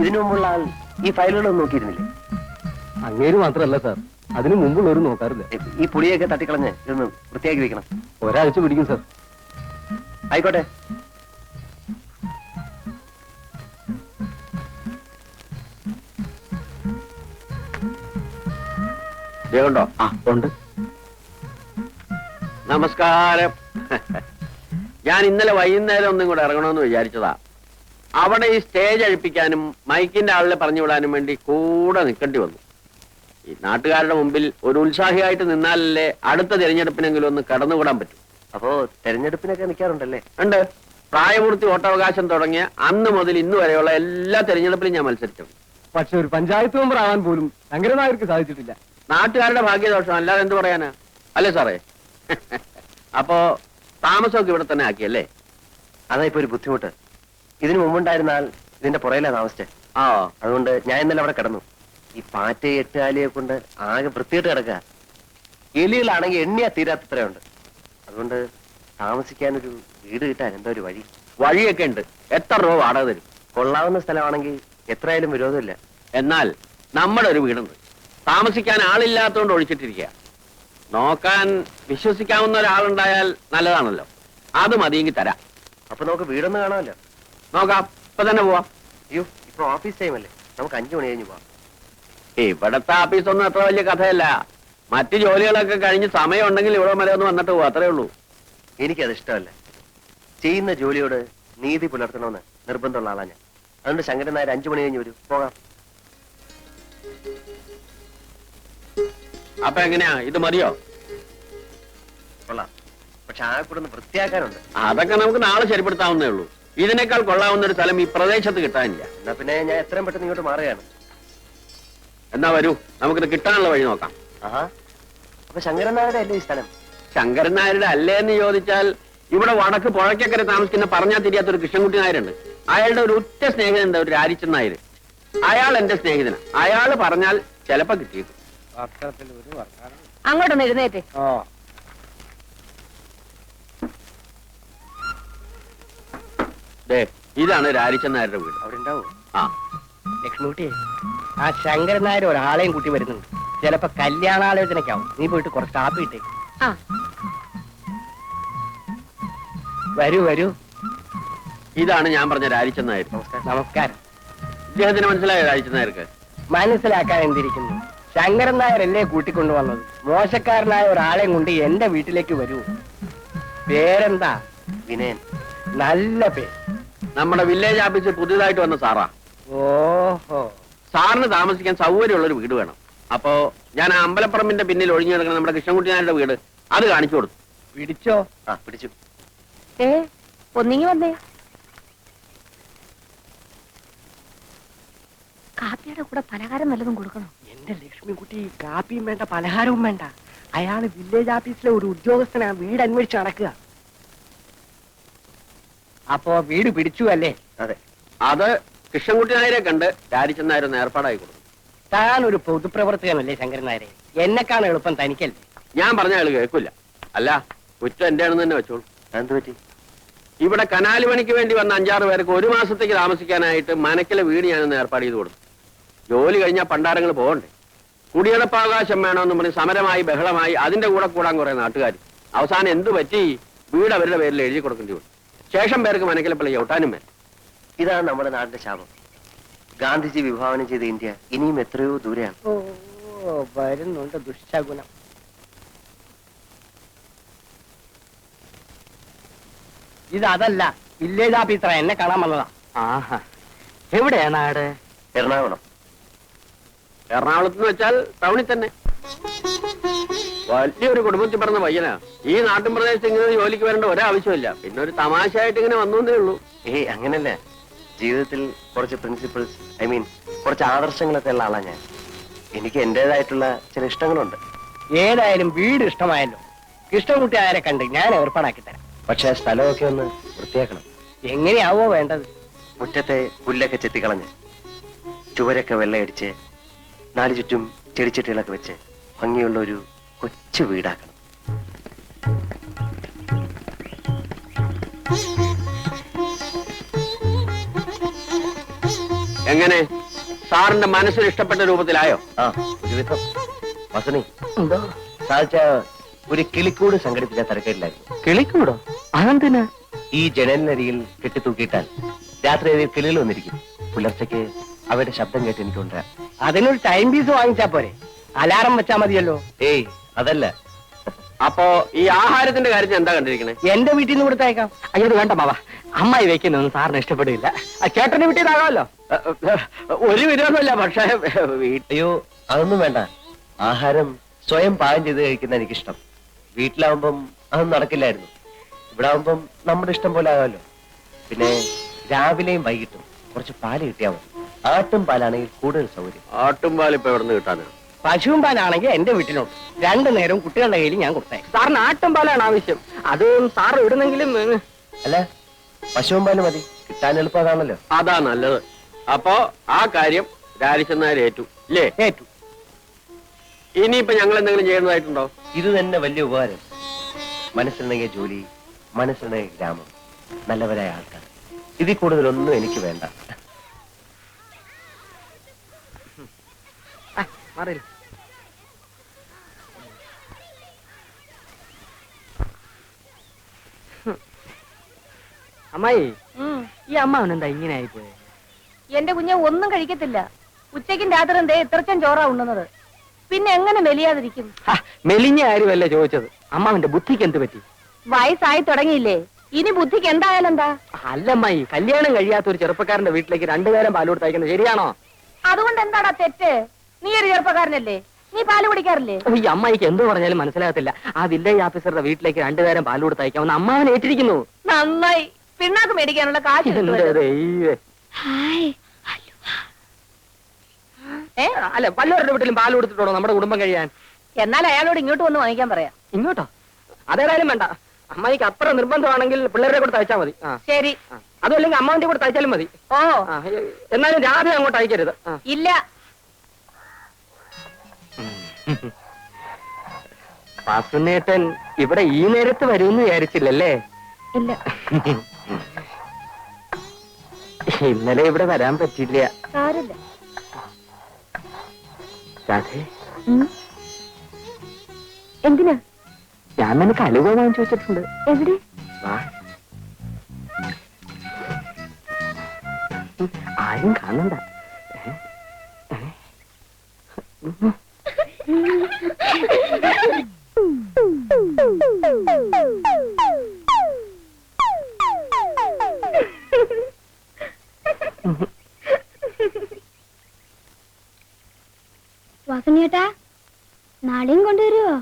ഇതിനു മുമ്പുള്ള ആൾ ഈ ഫയലുകളൊന്നും നോക്കിയിരുന്നില്ലേ? അങ്ങേര് മാത്രമല്ല സാർ, അതിനു മുമ്പുള്ളവരും നോക്കാറില്ല. ഈ പുളിയൊക്കെ തട്ടിക്കളഞ്ഞ് ഇതൊന്ന് വൃത്തിയാക്കി വെക്കണം. ഒരാഴ്ച പിടിക്കും സാർ. ആയിക്കോട്ടെ. ണ്ടോ? ആ ഉണ്ട്. നമസ്കാരം. ഞാൻ ഇന്നലെ വൈകുന്നേരം ഒന്നും കൂടെ ഇറങ്ങണമെന്ന് വിചാരിച്ചതാ. അവിടെ ഈ സ്റ്റേജ് അഴിപ്പിക്കാനും മൈക്കിന്റെ ആളിനെ പറഞ്ഞു വിടാനും വേണ്ടി കൂടെ നിൽക്കേണ്ടി വന്നു. ഈ നാട്ടുകാരുടെ മുമ്പിൽ ഒരു ഉത്സാഹിയായിട്ട് നിന്നാലല്ലേ അടുത്ത തിരഞ്ഞെടുപ്പിനെങ്കിലും ഒന്ന് കടന്നുകൂടാൻ പറ്റും. അപ്പോ തെരഞ്ഞെടുപ്പിനൊക്കെ നിൽക്കാറുണ്ടല്ലേ? ഉണ്ട്. പ്രായപൂർത്തി വോട്ടവകാശം തുടങ്ങിയ അന്ന് മുതൽ ഇന്ന് വരെയുള്ള എല്ലാ തെരഞ്ഞെടുപ്പിലും ഞാൻ മത്സരിച്ചിട്ടുണ്ട്. പക്ഷെ ഒരു പഞ്ചായത്ത് മെമ്പർ ആവാൻ പോലും ശങ്കരൻ നായർക്ക് സാധിച്ചിട്ടില്ല. നാട്ടുകാരുടെ ഭാഗ്യദോഷം, അല്ലാതെ എന്ത് പറയാനാ? അല്ലേ സാറേ? അപ്പോ താമസമൊക്കെ ഇവിടെ തന്നെ ആക്കിയല്ലേ? അതാ ഇപ്പൊ ഒരു ബുദ്ധിമുട്ട്. ഇതിനു മുമ്പുണ്ടായിരുന്ന ആൾ ഇതിന്റെ പുറയിലാ താമസിച്ചേ. ആ, അതുകൊണ്ട് ഞാൻ ഇന്നലെ അവിടെ കിടന്നു. ഈ പാറ്റയെ എട്ടുകാലിയെ കൊണ്ട് ആകെ വൃത്തിയിട്ട് കിടക്കുക. എലികളാണെങ്കിൽ എണ്ണിയാ തീരാത്തത്രയുണ്ട്. അതുകൊണ്ട് താമസിക്കാനൊരു വീട് കിട്ടാൻ എന്താ ഒരു വഴി? വഴിയൊക്കെ ഉണ്ട്. എത്ര രൂപ വാടക തരും? കൊള്ളാവുന്ന സ്ഥലമാണെങ്കിൽ എത്രയായാലും വിരോധമില്ല. എന്നാൽ നമ്മുടെ ഒരു വീടുണ്ട്, താമസിക്കാൻ ആളില്ലാത്തതുകൊണ്ട് ഒഴിച്ചിട്ടിരിക്കുക. നോക്കാൻ വിശ്വസിക്കാവുന്ന ഒരാളുണ്ടായാൽ നല്ലതാണല്ലോ. അത് മതിയെങ്കിൽ തരാം. അപ്പൊ നമുക്ക് വീടൊന്നും കാണാമല്ലോ. നോക്കാം, ഇപ്പൊ തന്നെ പോവാം. അയ്യോ, ഇപ്പൊ ഓഫീസ് ടൈം അല്ലേ? നമുക്ക് 5 മണി കഴിഞ്ഞ് പോവാം. ഇവിടത്തെ ഓഫീസൊന്നും അത്ര വലിയ കഥയല്ല. മറ്റു ജോലികളൊക്കെ കഴിഞ്ഞ് സമയം ഉണ്ടെങ്കിൽ ഇവിടെ വരെ ഒന്ന് വന്നിട്ട് പോവാ, അത്രേ ഉള്ളൂ. എനിക്കത് ഇഷ്ടമല്ല. ചെയ്യുന്ന ജോലിയോട് നീതി പുലർത്തണമെന്ന് നിർബന്ധമുള്ള ആളാ ഞാൻ. അതുകൊണ്ട് ശങ്കരൻ നായർ 5 മണി കഴിഞ്ഞ് വരൂ, പോകാം. അപ്പൊ എങ്ങനെയാ, ഇത് മതിയോ? കൊള്ളാം. പക്ഷെ ആ കൂടെ ഒന്ന് വൃത്തിയാക്കാനുണ്ട്. അതൊക്കെ നമുക്ക് നാളെ ശരിപ്പെടുത്താവുന്നേ ഉള്ളൂ. ഇതിനേക്കാൾ കൊള്ളാവുന്ന ഒരു സ്ഥലം ഈ പ്രദേശത്ത് കിട്ടാനില്ല. എന്നാ പിന്നെ ഞാൻ എത്രയും പെട്ടെന്ന് ഇങ്ങോട്ട് മാറുകയാണ്. എന്നാ വരൂ, നമുക്കിത് കിട്ടാനുള്ള വഴി നോക്കാം. ആഹാ, അപ്പൊ ശങ്കരൻ നായരുടെ അല്ലേ ഈ സ്ഥലം? ശങ്കരൻ നായരുടെ അല്ലേന്ന് ചോദിച്ചാൽ, ഇവിടെ വടക്ക് പുഴയ്ക്കക്കരെ താമസിക്കുന്ന പറഞ്ഞാൽ തിരിയാത്തൊരു കൃഷ്ണൻകുട്ടി നായരുണ്ട്. അയാളുടെ ഒരു ഉറ്റ സ്നേഹിതനുണ്ട്, ഒരു രാരിച്ചൻ നായർ. അയാൾ എന്റെ സ്നേഹിതനാണ്. അയാൾ പറഞ്ഞാൽ ചിലപ്പോ കിട്ടിയേക്കും. അങ്ങോട്ടൊന്ന് എഴുന്നേറ്റ്. ഇതാണ് രാരിച്ചൻ നായരുടെ വീട്. അവിടെ ഉണ്ടാവും. ആ, ലക്ഷ്മിക്കുട്ടിയെ, ആ ശങ്കരൻ നായർ ഒരാളെയും കൂട്ടി വരുന്നുണ്ട്. ചിലപ്പോ കല്യാണാലോചനയ്ക്കാവും. നീ പോയിട്ട് കുറച്ച് കാപ്പി ഇട്ടേ. ആ, വരൂ വരൂ. ഇതാണ് ഞാൻ പറഞ്ഞ രാരിച്ചൻ നായർ. നമസ്കാരം. ഇദ്ദേഹത്തിന് മനസ്സിലായോ രാരിച്ചൻ നായർക്ക്? മനസ്സിലാക്കാൻ എന്തിരിക്കുന്നു? ശങ്കരൻ നായരല്ലേ കൂട്ടിക്കൊണ്ടുവന്നത്. മോശക്കാരനായ ഒരാളെയും കൊണ്ട് എന്റെ വീട്ടിലേക്ക് വരൂ. പേരെന്താ? വിനയൻ. നല്ല പേര്. നമ്മുടെ വില്ലേജ് ഓഫീസിൽ പുതിയതായിട്ട് വന്ന സാറാ. ഓഹോ. സാറിന് താമസിക്കാൻ സൗകര്യമുള്ളൊരു വീട് വേണം. അപ്പോ ഞാൻ ആ അമ്പലപ്പറമ്പിന്റെ പിന്നിൽ ഒഴിഞ്ഞു കിടക്കുന്ന നമ്മുടെ കൃഷ്ണൻകുട്ടി നായരുടെ വീട് അത് കാണിച്ചു കൊടുത്തു. പിടിച്ചോ? ആ, പിടിച്ചു. ഒന്നിങ്ങി വന്നേ. കാപ്പിയുടെ കൂടെ പലഹാരം വല്ലതും കൊടുക്കണോ? എന്റെ ലക്ഷ്മിക്കുട്ടി, കാപ്പിയും വേണ്ട പലഹാരവും വേണ്ട. അയാള് വില്ലേജ് ഓഫീസിലെ ഒരു ഉദ്യോഗസ്ഥനാ, വീട് അന്വേഷിച്ച് നടക്കുക. അപ്പോ വീട് പിടിച്ചു അല്ലേ? അതെ. അത് കൃഷ്ണൻകുട്ടി നായരെ കണ്ട് രാരിച്ചൻ നായർ ഒന്ന് ഏർപ്പാടായി കൊടുത്തു. താൻ ഒരു പൊതുപ്രവർത്തകനല്ലേ ശങ്കരൻ നായരെ? എന്നെക്കാണ് എളുപ്പം തനിക്കല്ലേ? ഞാൻ പറഞ്ഞ ആള് കേൾക്കില്ല. അല്ല, കുറ്റം എന്റെ ആണെന്ന് തന്നെ വെച്ചോളൂ. എന്ത് പറ്റി? ഇവിടെ കനാല് പണിക്ക് വേണ്ടി വന്ന 5-6 പേർക്ക് 1 മാസത്തേക്ക് താമസിക്കാനായിട്ട് മനക്കിലെ വീട് ഞാനൊന്ന് ഏർപ്പാട് ചെയ്ത് കൊടുത്തു. ജോലി കഴിഞ്ഞാൽ പണ്ടാരങ്ങൾ പോകണ്ടേ? കുടിയടപ്പാവകാശം വേണമെന്ന് പറഞ്ഞ് സമരമായി ബഹളമായി അതിന്റെ കൂടെ കൂടാൻ കുറെ നാട്ടുകാർ. അവസാനം എന്തു പറ്റി? വീട് അവരുടെ പേരിൽ എഴുതി കൊടുക്കേണ്ടി വന്നു. ശേഷം പേർക്ക് മനക്കിലെ പള്ളി ചവിട്ടാനും വേണം. ഇതാണ് നമ്മുടെ നാടിന്റെ ശാപം. ഗാന്ധിജി വിഭാവനം ചെയ്ത ഇന്ത്യ ഇനിയും എത്രയോ ദൂരെയാണ്. ഓ, വരുന്നുണ്ട് ദുശ്ശകുനം. ഇതല്ല, വില്ലേജ് ഓഫീസറാ, എന്നെ കാണാൻ വന്നതാ. ആഹാ, എവിടെയാ നാട്? എറണാകുളം. എറണാകുളത്ത് എന്ന് വെച്ചാൽ ടൗണിൽ തന്നെ. വലിയൊരു കുടുംബത്തിൽ പറഞ്ഞ പയ്യനാ. ഈ നാട്ടിൻ പ്രദേശത്ത് ഇങ്ങനെ ജോലിക്ക് വരേണ്ട ഒരാവശ്യമില്ല. പിന്നെ ഒരു തമാശയായിട്ട് ഇങ്ങനെ വന്നേ ഉള്ളൂ. അങ്ങനല്ല. ജീവിതത്തിൽ കുറച്ച് പ്രിൻസിപ്പിൾസ്, കുറച്ച് ആദർശങ്ങളൊക്കെ ഉള്ള ആളാ ഞാൻ. എനിക്ക് എന്റേതായിട്ടുള്ള ചില ഇഷ്ടങ്ങളുണ്ട്. ഏതായാലും വീട് ഇഷ്ടമായല്ലോ. കൃഷ്ണൻകുട്ടി ആരെ കണ്ട് ഞാൻ ഏർപ്പാടാക്കി തരാം. പക്ഷെ സ്ഥലമൊക്കെ ഒന്ന് വൃത്തിയാക്കണം. എങ്ങനെയാവോ വേണ്ടത്? മുറ്റത്തെ പുല്ലൊക്കെ ചെത്തിക്കളഞ്ഞ് ചുവരൊക്കെ വെള്ളയടിച്ച് 4 ചുറ്റും ചെടിച്ചട്ടികളൊക്കെ വെച്ച് ഭംഗിയുള്ള ഒരു കൊച്ചു വീടാക്കണം. എങ്ങനെ? സാറിന്റെ മനസ്സിന് ഇഷ്ടപ്പെട്ട രൂപത്തിലായോ? ആ ഒരുവിധം. വസുണി, എന്തോ സാധിച്ച ഒരു കിളിക്കൂട് സംഘടിപ്പിച്ച തിരക്കേടില്ലായിരുന്നു. കിളിക്കൂടോ? അതെന്തിനാ? ഈ ജനലിനരികിൽ കെട്ടിത്തൂക്കിയിട്ടാൽ രാത്രി അതിൽ കിളികൾ വന്നിരിക്കും. പുലർച്ചയ്ക്ക് അവരുടെ ശബ്ദം കേട്ട് എനിക്ക് കൊണ്ടുവരാം. അതിനൊരു ടൈം പീസ് വാങ്ങിച്ചാ പോരെ? അലാറം വെച്ചാ മതിയല്ലോ. ഏയ് അതല്ല. അപ്പോ ഈ ആഹാരത്തിന്റെ കാര്യത്തിൽ എന്താ കണ്ടിരിക്കണേ? എന്റെ വീട്ടിൽ നിന്ന് കൊടുത്തേക്കാം. അയ്യോ ഇത് വേണ്ട മാവ, അമ്മായി വെക്കുന്നൊന്നും സാറിന് ഇഷ്ടപ്പെടില്ല. ചേട്ടന്റെ വീട്ടിൽ നിന്നാകാമല്ലോ. ഒരു വിരോധമില്ല, പക്ഷേ അയ്യോ അതൊന്നും വേണ്ട. ആഹാരം സ്വയം പാകം ചെയ്ത് കഴിക്കുന്ന എനിക്കിഷ്ടം. വീട്ടിലാവുമ്പം അതൊന്നും നടക്കില്ലായിരുന്നു. ഇവിടെ ആവുമ്പം നമ്മുടെ ഇഷ്ടം പോലെ ആകാമല്ലോ. പിന്നെ രാവിലെയും വൈകിട്ടും കുറച്ച് പാല് കിട്ടിയാൽ മതി. ആട്ടും പാലാണെങ്കിൽ കൂടുതൽ സൗകര്യം. ആട്ടുംപാൽ ഇപ്പൊ എവിടെ നിന്ന് കിട്ടാനാണ്? പശുവും പാലാണെങ്കിൽ എന്റെ വീട്ടിലുണ്ട്. രണ്ടു നേരവും കുട്ടികളുടെ കയ്യിൽ ഞാൻ കൊടുത്തേക്കാം. സാറിന് ആട്ടും പാലാണ് ആവശ്യം. അത് സാറ് ഇടുന്നെങ്കിലും അല്ല, പശുവും പാല് മതി. കിട്ടാൻ എളുപ്പം അതാണല്ലോ. അതാ നല്ലത്. അപ്പോ ആ കാര്യം രാരിച്ചെന്നാർ ഏറ്റു ഇല്ലേ? ഏറ്റു. ഇനിയിപ്പോ ഞങ്ങൾ എന്തെങ്കിലും ചെയ്യുന്നതായിട്ടുണ്ടോ? ഇത് തന്നെ വലിയ ഉപകാരം. മനസ്സിലുണ്ടെങ്കിൽ ജോലി, മനസ്സിലുണ്ടെങ്കിൽ ഗ്രാമം, നല്ലവരായ ആൾക്കാർ. ഇതിൽ കൂടുതലൊന്നും എനിക്ക് വേണ്ട. മാറിയില്ല. അമ്മായി, ഈ അമ്മാവനെന്താ ഇങ്ങനെ ആയിപ്പോയെ? എന്റെ കുഞ്ഞെ ഒന്നും കഴിക്കത്തില്ല. ഉച്ചയ്ക്കും രാത്രിയും ദേ ഇത്രച്ചൻ ചോറാ ഉണ്ണുന്നത്. പിന്നെ എങ്ങനെ മെലിയാതിരിക്കും? മെലിഞ്ഞ കാര്യമല്ല ചോദിച്ചത്, അമ്മാവന്റെ ബുദ്ധിക്ക് എന്ത് പറ്റി? വയസ്സായി തുടങ്ങിയില്ലേ, ഇനി ബുദ്ധിക്ക് എന്തായാലും എന്താ? അല്ലമ്മായി, കല്യാണം കഴിയാത്ത ഒരു ചെറുപ്പക്കാരന്റെ വീട്ടിലേക്ക് രണ്ടുപേരും പാല് കൊടുത്തയക്കുന്നത് ശരിയാണോ? അതുകൊണ്ട് എന്താടാ തെറ്റ്? നീ ഒരു ചെറുപ്പക്കാരനല്ലേ, നീ പാല് കുടിക്കാറില്ലേ? ഈ അമ്മായിക്ക് എന്തോ പറഞ്ഞാലും മനസ്സിലാകത്തില്ല. ആ വില്ലേജ് ഓഫീസറുടെ വീട്ടിലേക്ക് രണ്ടുപേരും പാല് കൊടുത്തയക്കാമെന്ന് അമ്മാവൻ ഏറ്റിരിക്കുന്നു. നന്നായി. പിണ്ണാക്ക് മേടിക്കാനുള്ള കാശ് എന്റെ കിട്ടുമല്ലോ. ദൈവമേ. ഏ? അല്ല, വല്ലവരുടെ വീട്ടിലും പാല് കൊടുത്തിട്ടുണ്ടോ നമ്മുടെ കുടുംബം കഴിയാൻ? എന്നാൽ അയാളോട് ഇങ്ങോട്ട് വന്ന് വാങ്ങിക്കാൻ പറയാം. ഇങ്ങോട്ടോ? അതേതായാലും വേണ്ട. അമ്മായിക്ക് അത്ര നിർബന്ധമാണെങ്കിൽ പിള്ളേരുടെ കൂടെ തയ്ച്ചാൽ മതി. ശരി. അതുമല്ലെങ്കിൽ അമ്മാവിന്റെ കൂടെ തയ്ച്ചാലും മതി. ഓ എന്നാലും രാധ അങ്ങോട്ട് അയക്കരുത്. ഇല്ല. വാസുനേട്ടൻ ഇവിടെ ഈ നേരത്ത് വരുമെന്ന് വിചാരിച്ചില്ലല്ലേ? ഇല്ല. ഇന്നലെ ഇവിടെ വരാൻ പറ്റില്ല. സാരില്ല. രാധേ, എന്തിനാ? ഞാൻ നിനക്ക് അലുവ വാങ്ങിച്ചു വെച്ചിട്ടുണ്ട്. എവിടെ? വാ. ആരും കാണണ്ട. വാസനേട്ടാ, നാളെയും കൊണ്ടുവരുമോ?